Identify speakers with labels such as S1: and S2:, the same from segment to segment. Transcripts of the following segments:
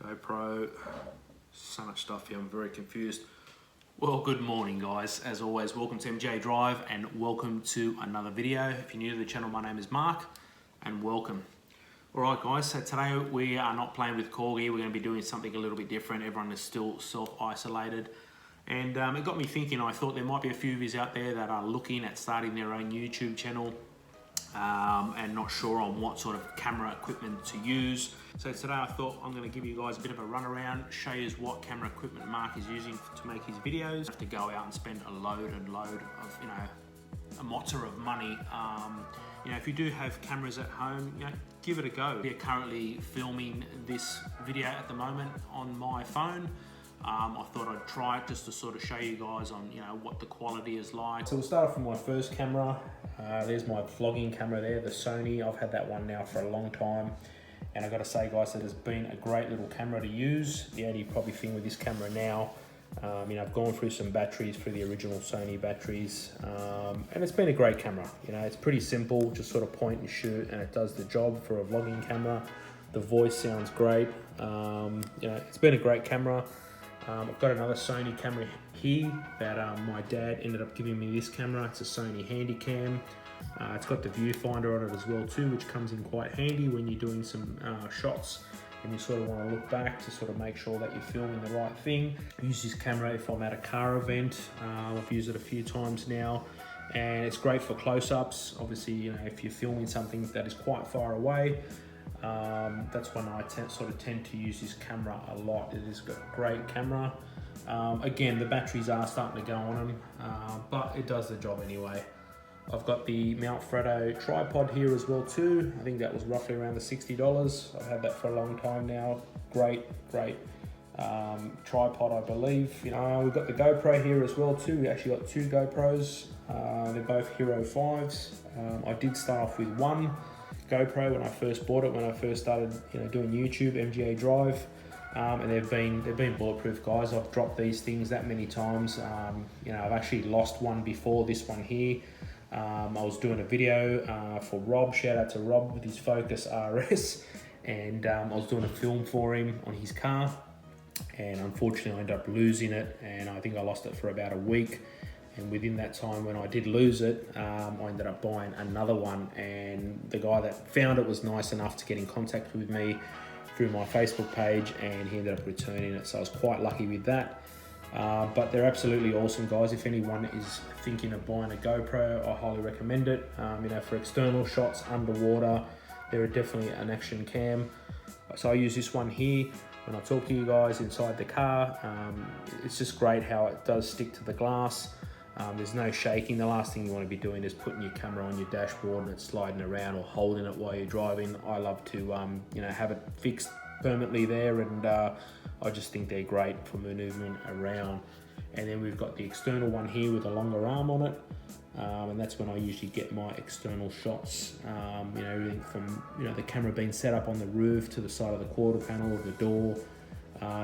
S1: GoPro, so much stuff here, I'm very confused. Well, good morning guys. As always, welcome to MJ Drive and welcome to another video. If you're new to the channel, my name is Mark and welcome. Alright guys, so today we are not playing with Corgi, we're going to be doing something a little bit different. Everyone is still self-isolated. And it got me thinking, I thought there might be a few of you out there that are looking at starting their own YouTube channel and not sure on what sort of camera equipment to use. So today I thought I'm going to give you guys a bit of a run around, show you what camera equipment Mark is using to make his videos. I have to go out and spend a load of, a mozza of money. If you do have cameras at home, give it a go. We're currently filming this video at the moment on my phone. I thought I'd try it just to sort of show you guys on what the quality is like. So we'll start off with my first camera. There's my vlogging camera there, the Sony. I've had that one now for a long time. And I've got to say guys, that has been a great little camera to use. The only probably thing with this camera now, I've gone through some batteries, through the original Sony batteries, and it's been a great camera. It's pretty simple, just sort of point and shoot, and it does the job for a vlogging camera. The voice sounds great. It's been a great camera. I've got another Sony camera here that my dad ended up giving me this camera. It's a Sony handyam. It's got the viewfinder on it as well too, which comes in quite handy when you're doing some shots and you sort of want to look back to sort of make sure that you're filming the right thing. I use this camera if I'm at a car event. I've used it a few times now, and it's great for close-ups. Obviously, if you're filming something that is quite far away, that's when I tend to use this camera a lot. It is a great camera. Again, the batteries are starting to go on them, but it does the job anyway. I've got the Manfrotto tripod here as well too. I think that was roughly around the $60. I've had that for a long time now. Great tripod, I believe. We've got the GoPro here as well too. We actually got two GoPros. They're both Hero 5s. I did start off with one GoPro when I first bought it, when I first started doing YouTube, MGA Drive, and they've been bulletproof guys. I've dropped these things that many times. I've actually lost one before this one here. I was doing a video for Rob, shout out to Rob with his Focus RS, and I was doing a film for him on his car, and unfortunately I ended up losing it, and I think I lost it for about a week. And within that time when I did lose it, I ended up buying another one, and the guy that found it was nice enough to get in contact with me through my Facebook page, and he ended up returning it, so I was quite lucky with that. But they're absolutely awesome guys. If anyone is thinking of buying a GoPro, I highly recommend it. For external shots, underwater, they're definitely an action cam. So I use this one here when I talk to you guys inside the car. It's just great how it does stick to the glass. There's no shaking. The last thing you want to be doing is putting your camera on your dashboard and it's sliding around or holding it while you're driving. I love to have it fixed permanently there, and I just think they're great for maneuvering around. And then we've got the external one here with a longer arm on it, and that's when I usually get my external shots. Everything from the camera being set up on the roof to the side of the quarter panel of the door.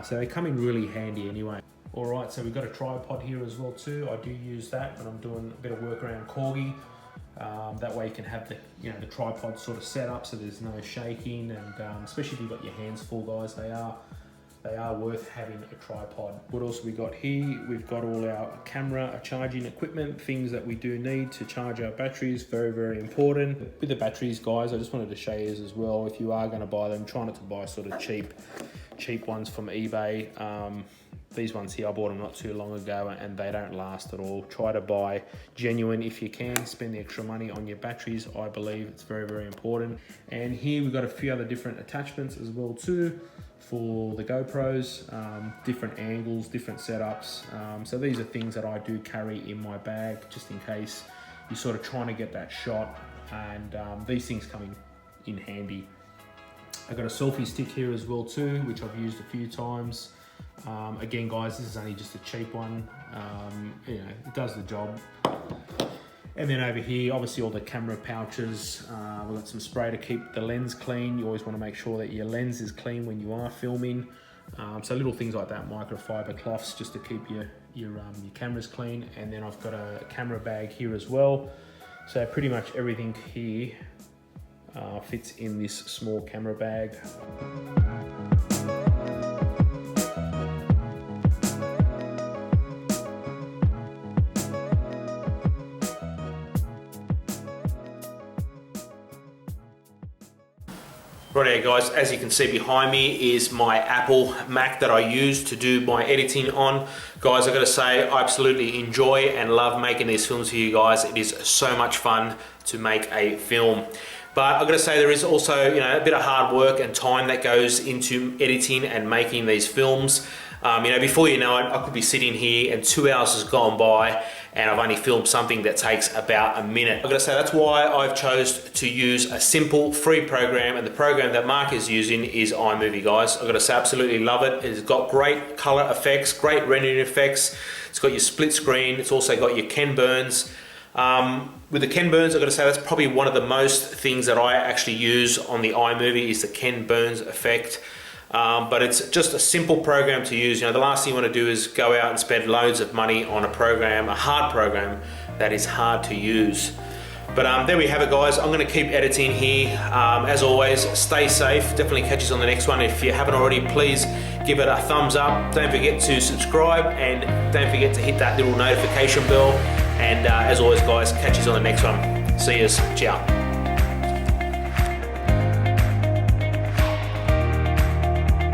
S1: So they come in really handy anyway. Alright, so we've got a tripod here as well too. I do use that when I'm doing a bit of work around corgi. That way you can have the the tripod sort of set up so there's no shaking, and especially if you've got your hands full, guys, they are worth having a tripod. What else we got here? We've got all our camera, our charging equipment, things that we do need to charge our batteries. Very, very important. With the batteries, guys, I just wanted to show you as well, if you are going to buy them, try not to buy sort of cheap ones from eBay. These ones here, I bought them not too long ago and they don't last at all. Try to buy genuine if you can. Spend the extra money on your batteries. I believe it's very, very important. And here we've got a few other different attachments as well too for the GoPros, different angles, different setups. So these are things that I do carry in my bag just in case you're sort of trying to get that shot, and these things come in handy. I've got a selfie stick here as well too, which I've used a few times. Again, guys, this is only just a cheap one. It does the job. And then over here, obviously all the camera pouches. We've got some spray to keep the lens clean. You always want to make sure that your lens is clean when you are filming. So little things like that, microfiber cloths just to keep your cameras clean. And then I've got a camera bag here as well. So pretty much everything here fits in this small camera bag. Right, guys, as you can see behind me is my Apple Mac that I use to do my editing on. Guys, I gotta say, I absolutely enjoy and love making these films for you guys. It is so much fun to make a film. But I've got to say, there is also a bit of hard work and time that goes into editing and making these films. Before you know it, I could be sitting here and 2 hours has gone by and I've only filmed something that takes about a minute. I've got to say, that's why I've chose to use a simple free program, and the program that Mark is using is iMovie, guys. I've got to say, absolutely love it. It's got great color effects, great rendering effects. It's got your split screen. It's also got your Ken Burns. With the Ken Burns, I've got to say, that's probably one of the most things that I actually use on the iMovie is the Ken Burns effect. But it's just a simple program to use. The last thing you want to do is go out and spend loads of money on a program, a hard program that is hard to use. But there we have it, guys. I'm going to keep editing here. As always, stay safe. Definitely catch us on the next one. If you haven't already, please give it a thumbs up. Don't forget to subscribe and don't forget to hit that little notification bell. And as always, guys, catch us on the next one. See yous. Ciao.